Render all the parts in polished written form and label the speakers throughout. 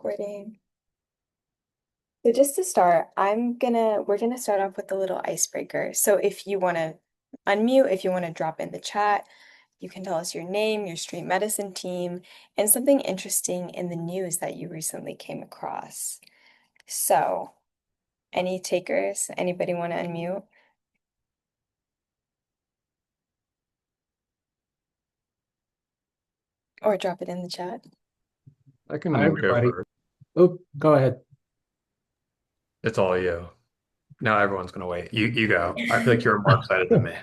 Speaker 1: Recording. So just to start, we're gonna start off with a little icebreaker. So if you want to unmute, if you want to drop in the chat, you can tell us your name, your street medicine team, and something interesting in the news that you recently came across. So, any takers? Anybody want to unmute or drop it in the chat?
Speaker 2: I
Speaker 3: Hi,
Speaker 2: can go
Speaker 3: everybody.
Speaker 2: first.
Speaker 3: Oh, go ahead.
Speaker 2: It's all you. Now everyone's gonna wait. You go. I feel like you're more excited than me.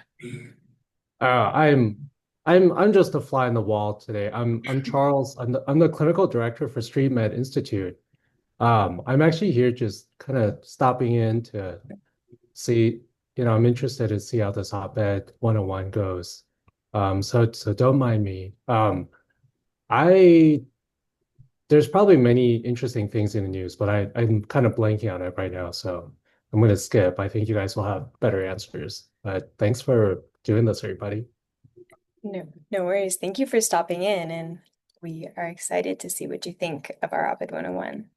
Speaker 3: Uh, I'm I'm just a fly in the wall today. I'm Charles. I'm the clinical director for Street Med Institute. I'm actually here just kind of stopping in to see, I'm interested to see how this op-ed 101 goes. So don't mind me. I There's probably many interesting things in the news, but I'm kind of blanking on it right now, so I'm gonna skip. I think you guys will have better answers. But thanks for doing this, everybody.
Speaker 1: No, no worries. Thank you for stopping in, and we are excited to see what you think of our Oped 101.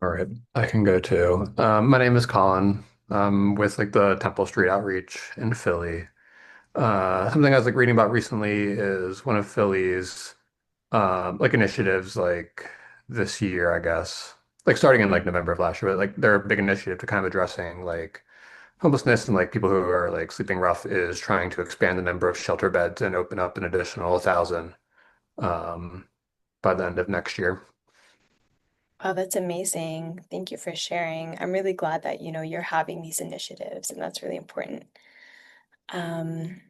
Speaker 2: All right, I can go too. My name is Colin. I'm with like the Temple Street Outreach in Philly. Something I was like reading about recently is one of Philly's like initiatives like this year, I guess. Like starting in like November of last year, but like their big initiative to kind of addressing like homelessness and like people who are like sleeping rough is trying to expand the number of shelter beds and open up an additional 1,000 um, by the end of next year.
Speaker 1: Wow, that's amazing. Thank you for sharing. I'm really glad that, you're having these initiatives, and that's really important. Um,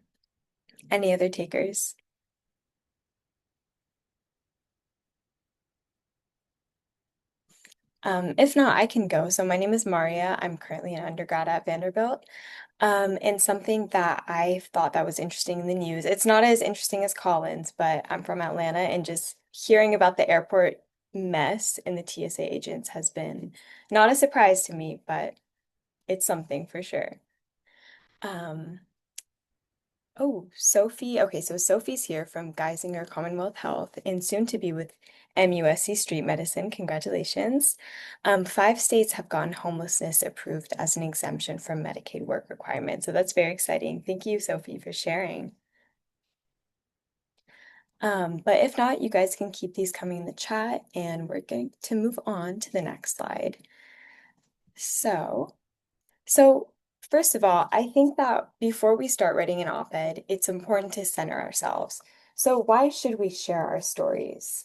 Speaker 1: any other takers? If not, I can go. So my name is Maria. I'm currently an undergrad at Vanderbilt. And something that I thought that was interesting in the news, it's not as interesting as Collins, but I'm from Atlanta, and just hearing about the airport mess and the TSA agents has been not a surprise to me, but it's something for sure. Um, Oh, Sophie. Okay, so Sophie's here from Geisinger Commonwealth Health and soon to be with MUSC Street Medicine. Congratulations. 5 states have gotten homelessness approved as an exemption from Medicaid work requirements. So that's very exciting. Thank you, Sophie, for sharing. But if not, you guys can keep these coming in the chat and we're going to move on to the next slide. So, first of all, I think that before we start writing an op-ed, it's important to center ourselves. So, why should we share our stories?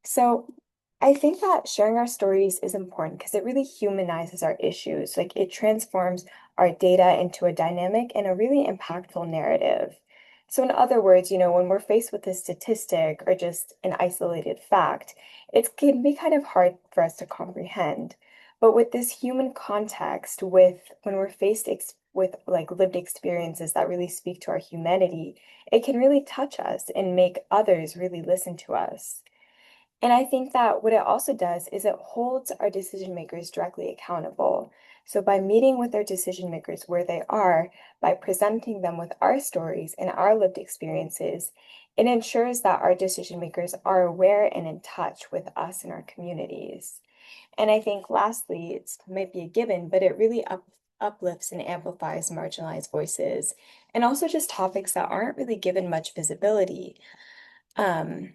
Speaker 1: So, I think that sharing our stories is important because it really humanizes our issues. Like it transforms our data into a dynamic and a really impactful narrative. So, in other words, when we're faced with a statistic or just an isolated fact, it can be kind of hard for us to comprehend. But with this human context, with when we're faced with like lived experiences that really speak to our humanity, it can really touch us and make others really listen to us. And I think that what it also does is it holds our decision makers directly accountable. So by meeting with our decision makers where they are, by presenting them with our stories and our lived experiences, it ensures that our decision makers are aware and in touch with us and our communities. And I think lastly, it's might be a given, but it really uplifts and amplifies marginalized voices and also just topics that aren't really given much visibility. Um,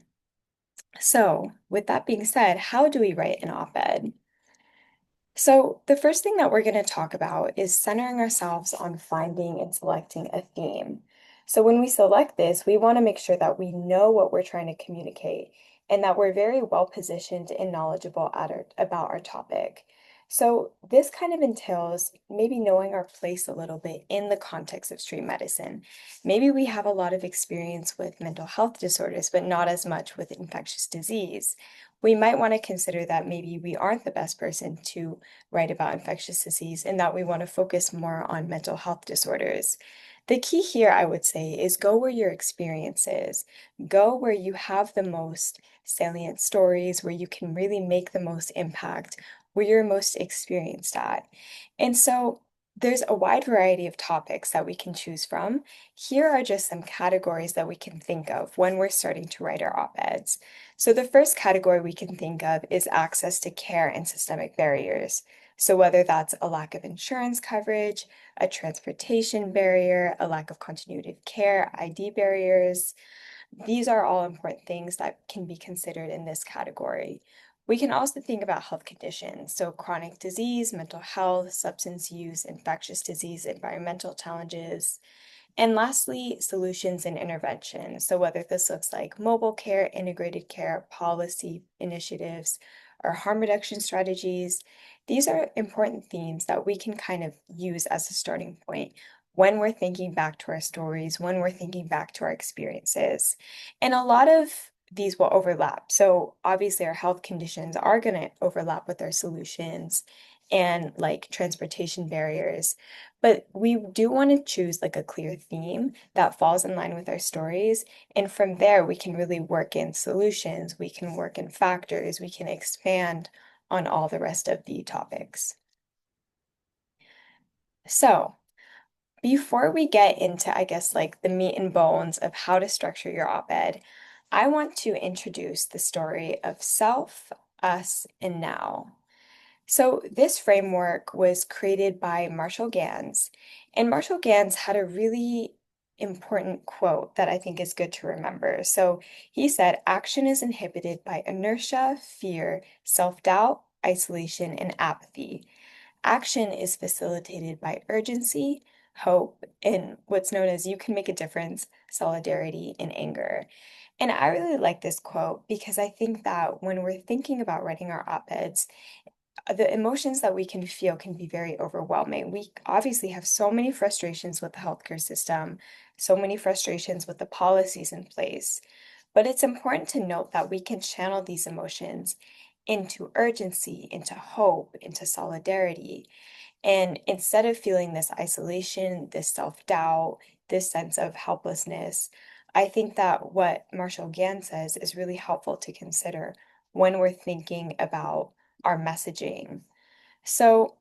Speaker 1: so with that being said, how do we write an op-ed? So the first thing that we're going to talk about is centering ourselves on finding and selecting a theme. So when we select this, we want to make sure that we know what we're trying to communicate and that we're very well positioned and knowledgeable about our topic. So this kind of entails maybe knowing our place a little bit in the context of street medicine. Maybe we have a lot of experience with mental health disorders, but not as much with infectious disease. We might want to consider that maybe we aren't the best person to write about infectious disease and that we want to focus more on mental health disorders. The key here, I would say, is go where your experience is. Go where you have the most salient stories, where you can really make the most impact, where you're most experienced at. And so There's a wide variety of topics that we can choose from. Here are just some categories that we can think of when we're starting to write our op-eds. So the first category we can think of is access to care and systemic barriers. So whether that's a lack of insurance coverage, a transportation barrier, a lack of continuity of care, ID barriers, these are all important things that can be considered in this category. We can also think about health conditions, so chronic disease, mental health, substance use, infectious disease, environmental challenges, and lastly, solutions and intervention. So whether this looks like mobile care, integrated care, policy initiatives, or harm reduction strategies, these are important themes that we can kind of use as a starting point when we're thinking back to our stories, when we're thinking back to our experiences. And a lot of these will overlap. So obviously our health conditions are going to overlap with our solutions and like transportation barriers. But we do want to choose like a clear theme that falls in line with our stories. And from there, we can really work in solutions, we can work in factors, we can expand on all the rest of the topics. So, before we get into, I guess, like the meat and bones of how to structure your op-ed, I want to introduce the story of self, us, and now. So, this framework was created by Marshall Gans, and Marshall Gans had a really important quote that I think is good to remember. So, he said, action is inhibited by inertia, fear, self-doubt, isolation, and apathy. Action is facilitated by urgency, hope, and what's known as you can make a difference, solidarity, and anger. And I really like this quote because I think that when we're thinking about writing our op-eds, the emotions that we can feel can be very overwhelming. We obviously have so many frustrations with the healthcare system, so many frustrations with the policies in place. But it's important to note that we can channel these emotions into urgency, into hope, into solidarity. And instead of feeling this isolation, this self-doubt, this sense of helplessness, I think that what Marshall Gans says is really helpful to consider when we're thinking about our messaging. So,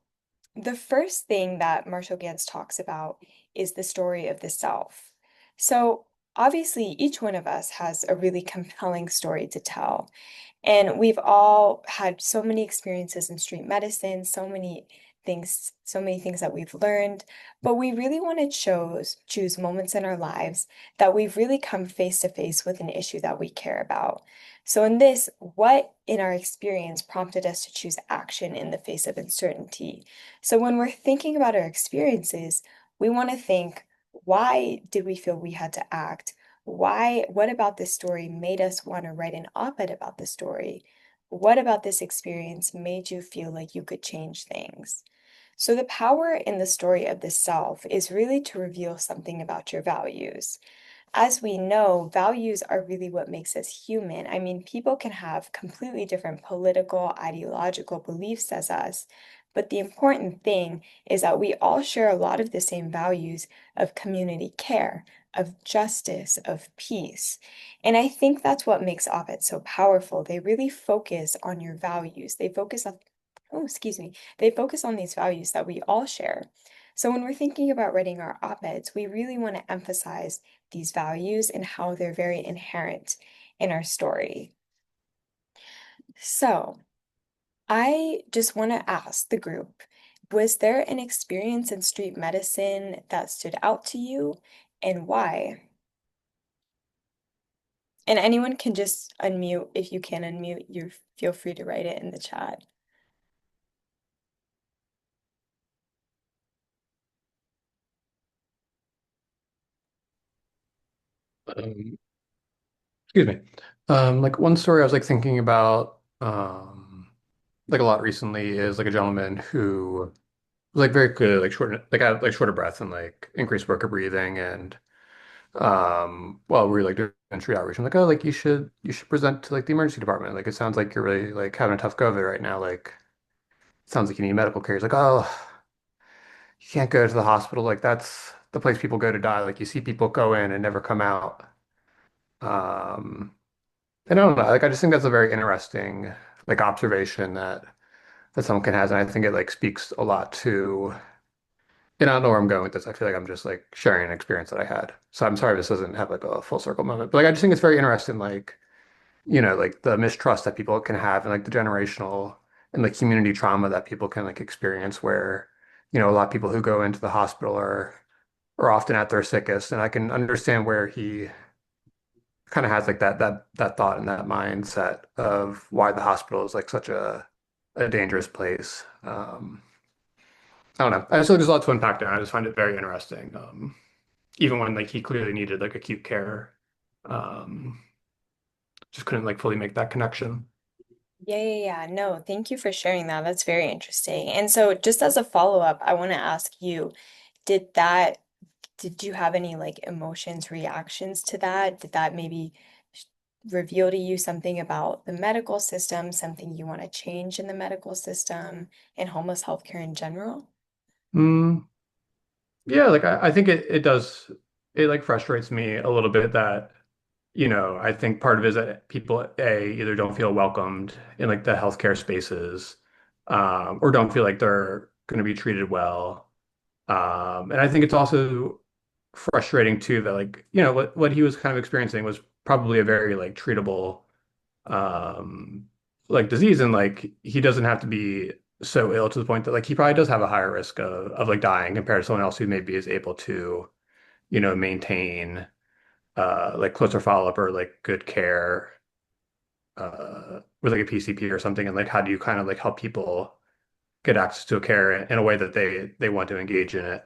Speaker 1: the first thing that Marshall Gans talks about is the story of the self. So, obviously, each one of us has a really compelling story to tell. And we've all had so many experiences in street medicine, so many things that we've learned, but we really want to choose moments in our lives that we've really come face to face with an issue that we care about. So in this, what in our experience prompted us to choose action in the face of uncertainty? So when we're thinking about our experiences, we want to think, why did we feel we had to act? What about this story made us want to write an op-ed about the story? What about this experience made you feel like you could change things? So the power in the story of the self is really to reveal something about your values. As we know, values are really what makes us human. I mean, people can have completely different political, ideological beliefs as us, but the important thing is that we all share a lot of the same values of community care, of justice, of peace. And I think that's what makes op-ed so powerful. They really focus on your values. They focus on these values that we all share. So when we're thinking about writing our op-eds, we really want to emphasize these values and how they're very inherent in our story. So I just want to ask the group, was there an experience in street medicine that stood out to you and why? And anyone can just unmute if you can unmute, you feel free to write it in the chat.
Speaker 2: Um, excuse me. Like one story I was like thinking about, like a lot recently is like a gentleman who was like very good, like short, like had like shorter breath and like increased work of breathing. And well, we were like doing street outreach. I'm like, oh, like you should present to like the emergency department. Like it sounds like you're really like having a tough COVID right now. Like it sounds like you need medical care. He's like, oh, you can't go to the hospital. Like that's the place people go to die. Like you see people go in and never come out. Um, I don't know. Like I just think that's a very interesting like observation that someone can have, and I think it like speaks a lot to And I don't know where I'm going with this. I feel like I'm just like sharing an experience that I had. So I'm sorry if this doesn't have like a full circle moment. But like I just think it's very interesting, like, like the mistrust that people can have and like the generational and the community trauma that people can like experience where, a lot of people who go into the hospital are often at their sickest. And I can understand where he kind of has like that thought and that mindset of why the hospital is like such a dangerous place. I don't know. I just feel like there's a lot to unpack there. I just find it very interesting. Even when like he clearly needed like acute care, um, just couldn't like fully make that connection.
Speaker 1: Yeah, yeah, yeah. No, thank you for sharing that. That's very interesting. And so just as a follow-up, I want to ask you, did that, did you have any like emotions, reactions to that? Did that maybe sh- reveal to you something about the medical system, something you want to change in the medical system and homeless healthcare in general?
Speaker 2: Mm, yeah, like I think it does it like frustrates me a little bit that, I think part of it is that people either don't feel welcomed in like the healthcare spaces, or don't feel like they're going to be treated well. And I think it's also frustrating too that like, what he was kind of experiencing was probably a very like treatable um like disease, and like he doesn't have to be so ill to the point that like he probably does have a higher risk of like dying compared to someone else who maybe is able to, maintain like closer follow-up or like good care with like a PCP or something. And like how do you kind of like help people get access to a care in a way that they want to engage in it?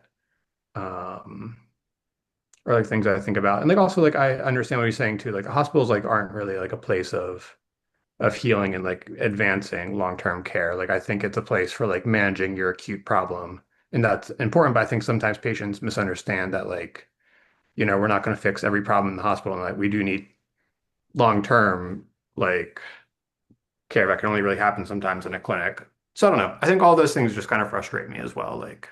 Speaker 2: Um or like things I think about. And like also like I understand what you're saying too. Like hospitals like aren't really like a place of healing and like advancing long-term care. Like I think it's a place for like managing your acute problem. And that's important, but I think sometimes patients misunderstand that like, we're not going to fix every problem in the hospital and like we do need long-term like care that can only really happen sometimes in a clinic. So I don't know. I think all those things just kind of frustrate me as well, like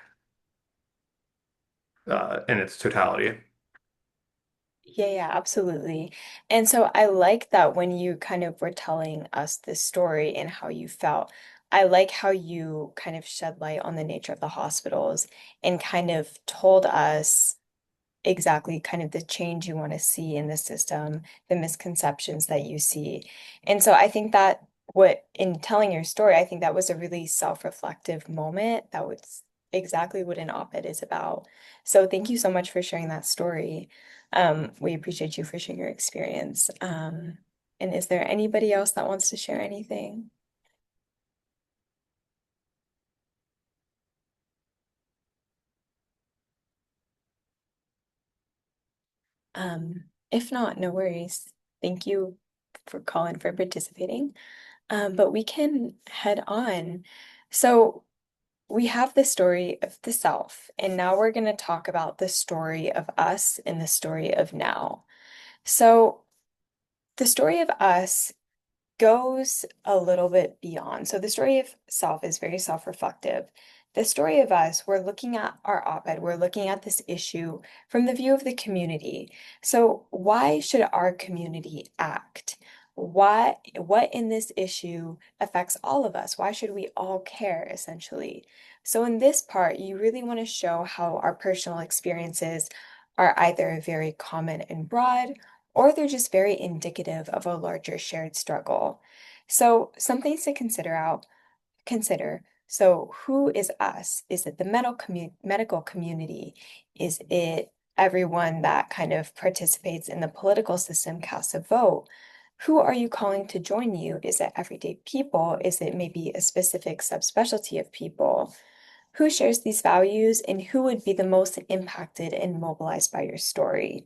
Speaker 2: in its totality.
Speaker 1: Yeah, yeah, absolutely. And so I like that when you kind of were telling us this story and how you felt. I like how you kind of shed light on the nature of the hospitals and kind of told us exactly kind of the change you want to see in the system, the misconceptions that you see. And so I think that what in telling your story, I think that was a really self-reflective moment. That was exactly what an op-ed is about. So thank you so much for sharing that story. We appreciate you for sharing your experience. And is there anybody else that wants to share anything? If not, no worries. Thank you for calling, for participating. But we can head on. So we have the story of the self, and now we're going to talk about the story of us and the story of now. So the story of us goes a little bit beyond. So the story of self is very self-reflective. The story of us, we're looking at our op-ed, we're looking at this issue from the view of the community. So why should our community act? What in this issue affects all of us? Why should we all care, essentially? So in this part, you really want to show how our personal experiences are either very common and broad, or they're just very indicative of a larger shared struggle. So some things to consider. So who is us? Is it the medical community? Is it everyone that kind of participates in the political system, casts a vote? Who are you calling to join you? Is it everyday people? Is it maybe a specific subspecialty of people? Who shares these values and who would be the most impacted and mobilized by your story?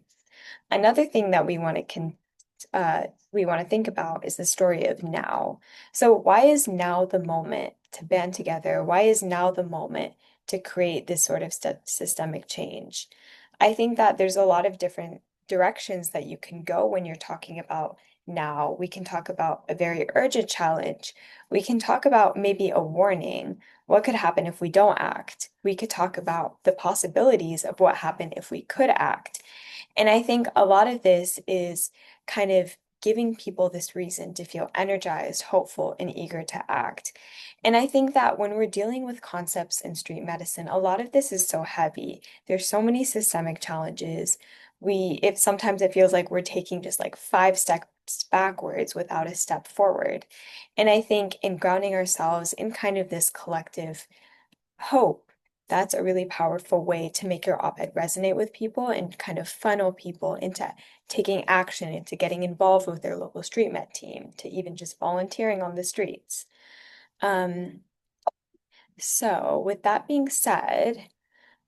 Speaker 1: Another thing that we want to think about is the story of now. So why is now the moment to band together? Why is now the moment to create this sort of systemic change? I think that there's a lot of different directions that you can go when you're talking about now. We can talk about a very urgent challenge. We can talk about maybe a warning. What could happen if we don't act? We could talk about the possibilities of what happened if we could act. And I think a lot of this is kind of giving people this reason to feel energized, hopeful, and eager to act. And I think that when we're dealing with concepts in street medicine, a lot of this is so heavy. There's so many systemic challenges. If sometimes it feels like we're taking just like 5 steps backwards without a step forward. And I think in grounding ourselves in kind of this collective hope, that's a really powerful way to make your op-ed resonate with people and kind of funnel people into taking action, into getting involved with their local street med team, to even just volunteering on the streets. Um, so with that being said,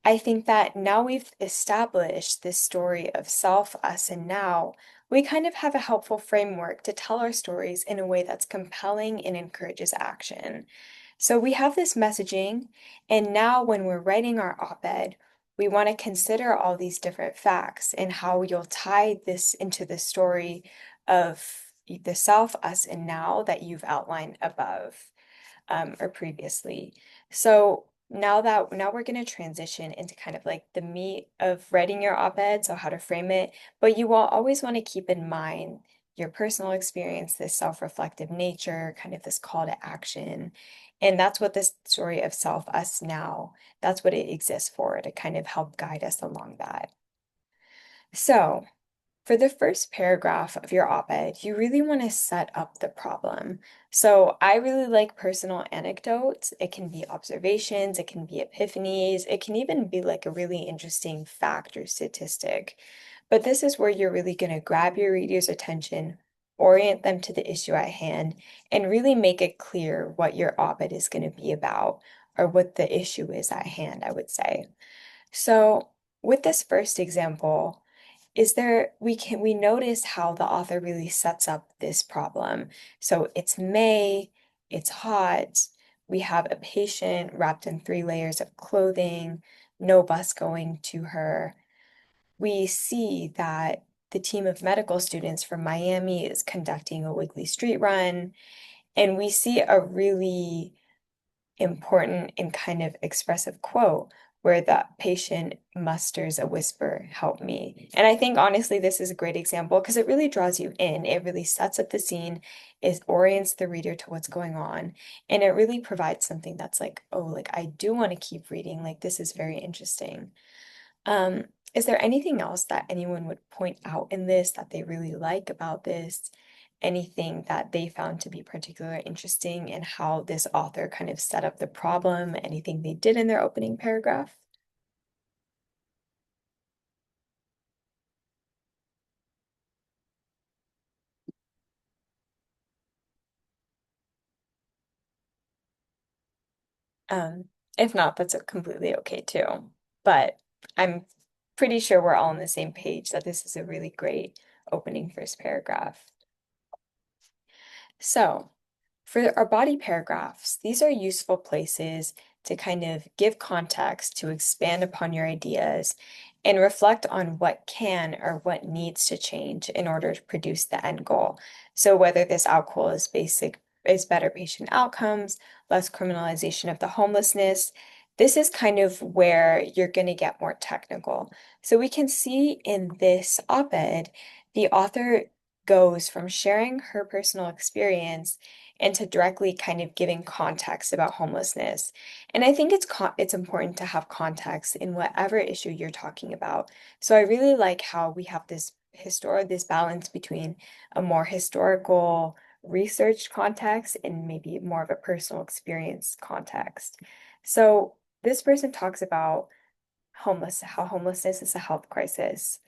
Speaker 1: I think that now we've established this story of self, us, and now, we kind of have a helpful framework to tell our stories in a way that's compelling and encourages action. So we have this messaging, and now when we're writing our op-ed, we want to consider all these different facts and how you'll tie this into the story of the self, us, and now that you've outlined above or previously. So now we're going to transition into kind of like the meat of writing your op-ed, so how to frame it, but you will always want to keep in mind your personal experience, this self-reflective nature, kind of this call to action. And that's what this story of self, us now, that's what it exists for, to kind of help guide us along that. So for the first paragraph of your op-ed, you really want to set up the problem. So I really like personal anecdotes. It can be observations, it can be epiphanies, it can even be like a really interesting fact or statistic. But this is where you're really going to grab your reader's attention, orient them to the issue at hand, and really make it clear what your op-ed is going to be about, or what the issue is at hand, I would say. So with this first example, we notice how the author really sets up this problem. So it's May, it's hot, we have a patient wrapped in 3 layers of clothing, no bus going to her. We see that the team of medical students from Miami is conducting a weekly street run, and we see a really important and kind of expressive quote where the patient musters a whisper, "Help me." And I think honestly, this is a great example because it really draws you in. It really sets up the scene, it orients the reader to what's going on, and it really provides something that's like, oh, like I do want to keep reading. Like this is very interesting. Is there anything else that anyone would point out in this that they really like about this? Anything that they found to be particularly interesting in how this author kind of set up the problem? Anything they did in their opening paragraph? Um, if not, that's completely okay too. But I'm pretty sure we're all on the same page that this is a really great opening first paragraph. So, for our body paragraphs, these are useful places to kind of give context, to expand upon your ideas, and reflect on what can or what needs to change in order to produce the end goal. So whether this outcome is better patient outcomes, less criminalization of the homelessness, this is kind of where you're going to get more technical. So we can see in this op-ed, the author goes from sharing her personal experience into directly kind of giving context about homelessness. And I think it's important to have context in whatever issue you're talking about. So I really like how we have this balance between a more historical research context and maybe more of a personal experience context. So this person talks about how homelessness is a health crisis.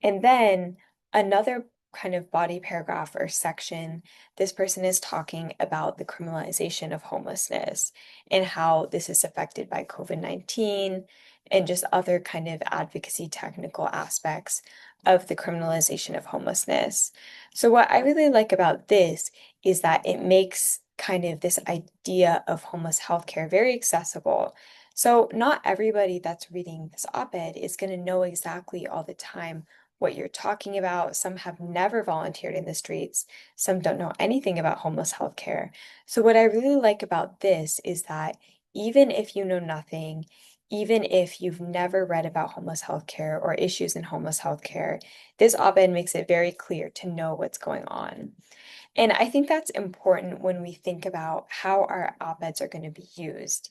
Speaker 1: And then another kind of body paragraph or section, this person is talking about the criminalization of homelessness and how this is affected by COVID-19 and just other kind of advocacy technical aspects of the criminalization of homelessness. So what I really like about this is that it makes kind of this idea of homeless healthcare very accessible. So not everybody that's reading this op-ed is going to know exactly all the time what you're talking about. Some have never volunteered in the streets. Some don't know anything about homeless healthcare. So what I really like about this is that even if you know nothing, even if you've never read about homeless healthcare or issues in homeless healthcare, this op-ed makes it very clear to know what's going on. And I think that's important when we think about how our op-eds are going to be used.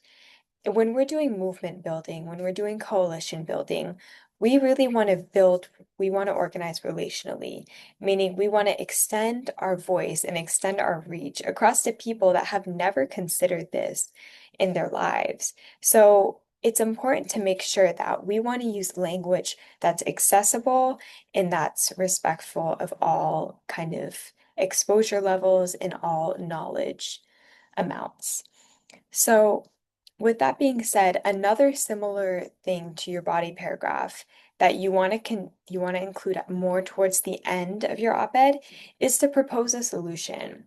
Speaker 1: When we're doing movement building, when we're doing coalition building, we really want to build, we want to organize relationally, meaning we want to extend our voice and extend our reach across to people that have never considered this in their lives. So it's important to make sure that we want to use language that's accessible and that's respectful of all kind of exposure levels and all knowledge amounts. So, with that being said, another similar thing to your body paragraph that you want to include more towards the end of your op-ed is to propose a solution.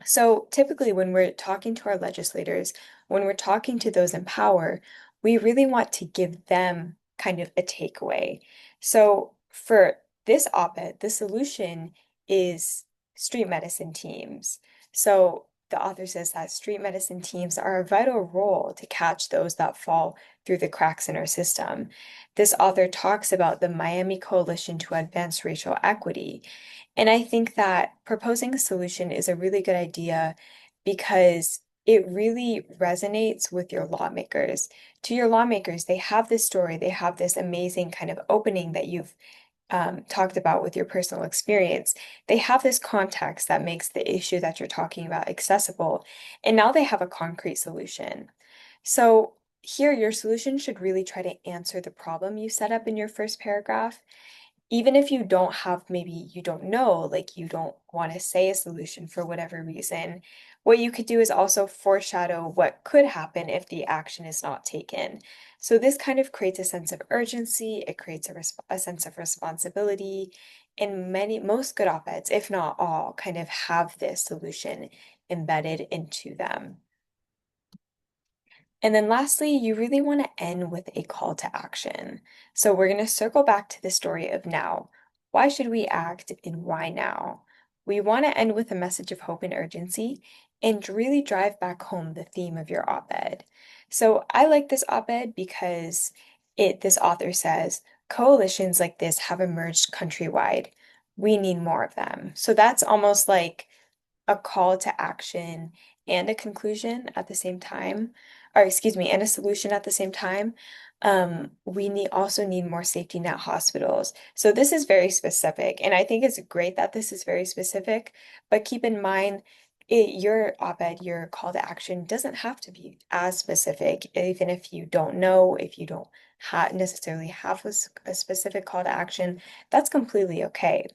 Speaker 1: So typically, when we're talking to our legislators, when we're talking to those in power, we really want to give them kind of a takeaway. So for this op-ed, the solution is street medicine teams. So the author says that street medicine teams are a vital role to catch those that fall through the cracks in our system. This author talks about the Miami Coalition to Advance Racial Equity. And I think that proposing a solution is a really good idea because it really resonates with your lawmakers. To your lawmakers, they have this story, they have this amazing kind of opening that you've talked about with your personal experience. They have this context that makes the issue that you're talking about accessible, and now they have a concrete solution. So here, your solution should really try to answer the problem you set up in your first paragraph even if you don't have, maybe you don't know, like you don't want to say a solution for whatever reason, what you could do is also foreshadow what could happen if the action is not taken. So this kind of creates a sense of urgency, it creates a sense of responsibility, and most good op-eds, if not all, kind of have this solution embedded into them. And then lastly, you really want to end with a call to action. So we're going to circle back to the story of now. Why should we act and why now? We want to end with a message of hope and urgency and really drive back home the theme of your op-ed. So I like this op-ed because this author says, coalitions like this have emerged countrywide. We need more of them. So that's almost like a call to action and a conclusion at the same time, or excuse me, and a solution at the same time. We also need more safety net hospitals. So this is very specific, and I think it's great that this is very specific, but keep in mind your op-ed, your call to action doesn't have to be as specific, even if you don't know, if you don't necessarily have a specific call to action, that's completely okay.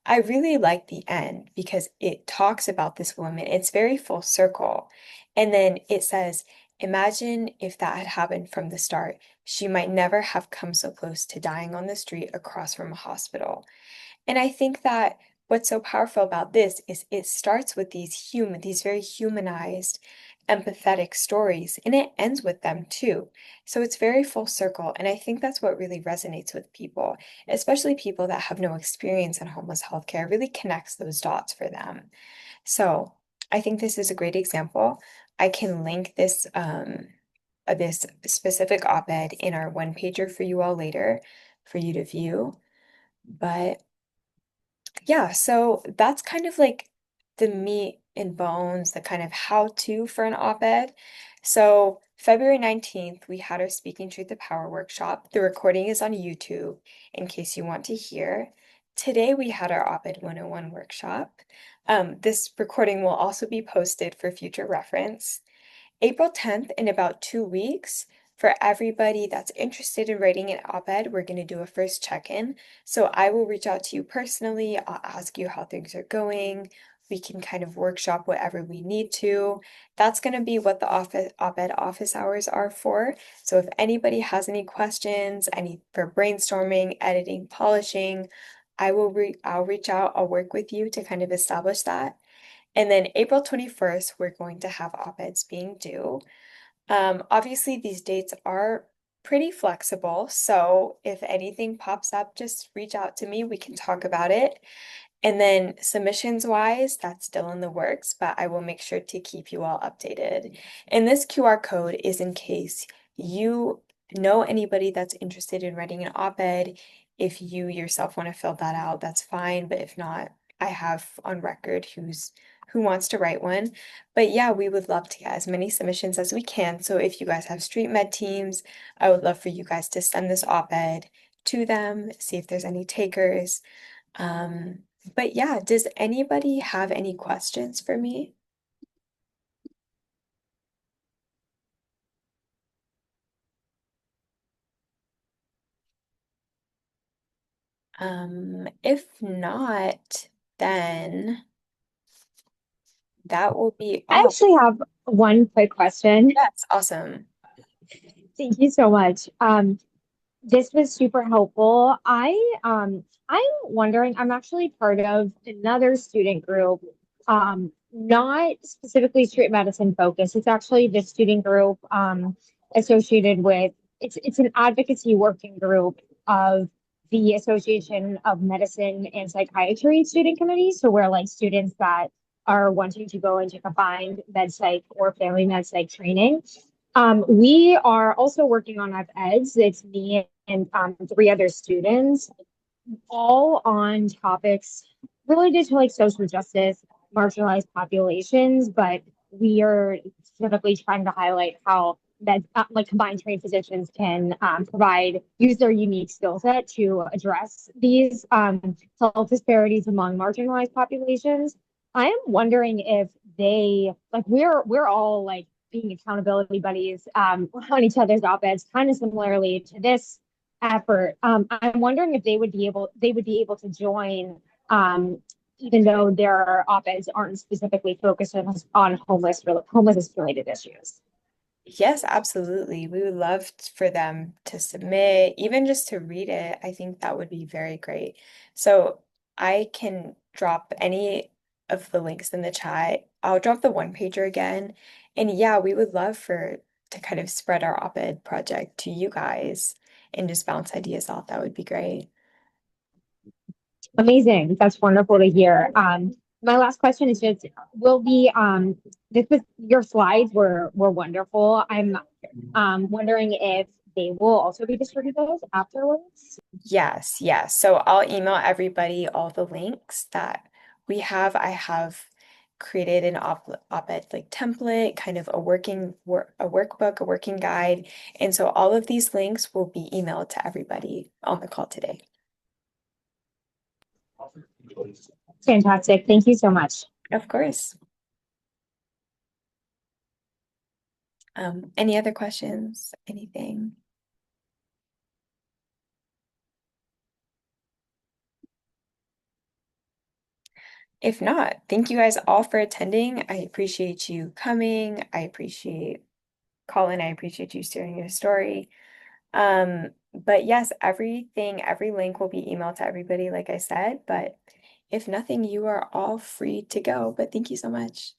Speaker 1: I really like the end because it talks about this woman. It's very full circle. And then it says, imagine if that had happened from the start. She might never have come so close to dying on the street across from a hospital. And I think that what's so powerful about this is it starts with these very humanized, empathetic stories, and it ends with them too. So it's very full circle. And I think that's what really resonates with people, especially people that have no experience in homeless healthcare, really connects those dots for them. So I think this is a great example. I can link this specific op-ed in our one pager for you all later for you to view. But yeah, so that's kind of like the meat and bones, the kind of how-to for an op-ed. So February 19th, we had our Speaking Truth to Power workshop. The recording is on YouTube in case you want to hear. Today we had our Op-Ed 101 workshop. This recording will also be posted for future reference. April 10th, in about 2 weeks, for everybody that's interested in writing an op-ed, we're going to do a first check-in. So I will reach out to you personally. I'll ask you how things are going. We can kind of workshop whatever we need to. That's going to be what the op-ed office hours are for. So if anybody has any questions, any for brainstorming, editing, polishing, I'll reach out. I'll work with you to kind of establish that. And then April 21st, we're going to have op-eds being due. Obviously, these dates are pretty flexible. So if anything pops up, just reach out to me. We can talk about it. And then submissions wise, that's still in the works, but I will make sure to keep you all updated. And this QR code is in case you know anybody that's interested in writing an op-ed, if you yourself want to fill that out, that's fine. But if not, I have on record who wants to write one. But yeah, we would love to get as many submissions as we can. So if you guys have street med teams, I would love for you guys to send this op-ed to them, see if there's any takers. Um, but yeah, does anybody have any questions for me? If not, then that will be
Speaker 4: I
Speaker 1: all.
Speaker 4: actually have one quick question.
Speaker 1: That's awesome.
Speaker 4: Thank you so much. This was super helpful. I'm wondering, I'm actually part of another student group, not specifically street medicine focused. It's actually the student group associated with it's an advocacy working group of the Association of Medicine and Psychiatry student committee. So we're like students that are wanting to go into combined med psych or family med psych training. We are also working on Opeds. It's me and three other students, all on topics related to like social justice, marginalized populations, but we are specifically trying to highlight how that like combined trained physicians can use their unique skill set to address these health disparities among marginalized populations. I am wondering if they like we're all like being accountability buddies on each other's op-eds, kind of similarly to this effort. I'm wondering if they would be able to join, even though their op-eds aren't specifically focused on homelessness related issues.
Speaker 1: Yes, absolutely. We would love for them to submit, even just to read it. I think that would be very great. So I can drop any of the links in the chat. I'll drop the one pager again. And yeah, we would love for to kind of spread our op-ed project to you guys and just bounce ideas off. That would be great.
Speaker 4: Amazing. That's wonderful to hear. My last question is just, will the this was your slides were wonderful. I'm wondering if they will also be distributed afterwards.
Speaker 1: Yes, yes. So I'll email everybody all the links that we have. I have created an op-ed like template, kind of a workbook, a working guide. And so all of these links will be emailed to everybody on the call today.
Speaker 4: Fantastic. Thank you so much.
Speaker 1: Of course. Any other questions? Anything? If not, thank you guys all for attending. I appreciate you coming. I appreciate Colin. I appreciate you sharing your story. But yes, every link will be emailed to everybody, like I said. But if nothing, you are all free to go. But thank you so much.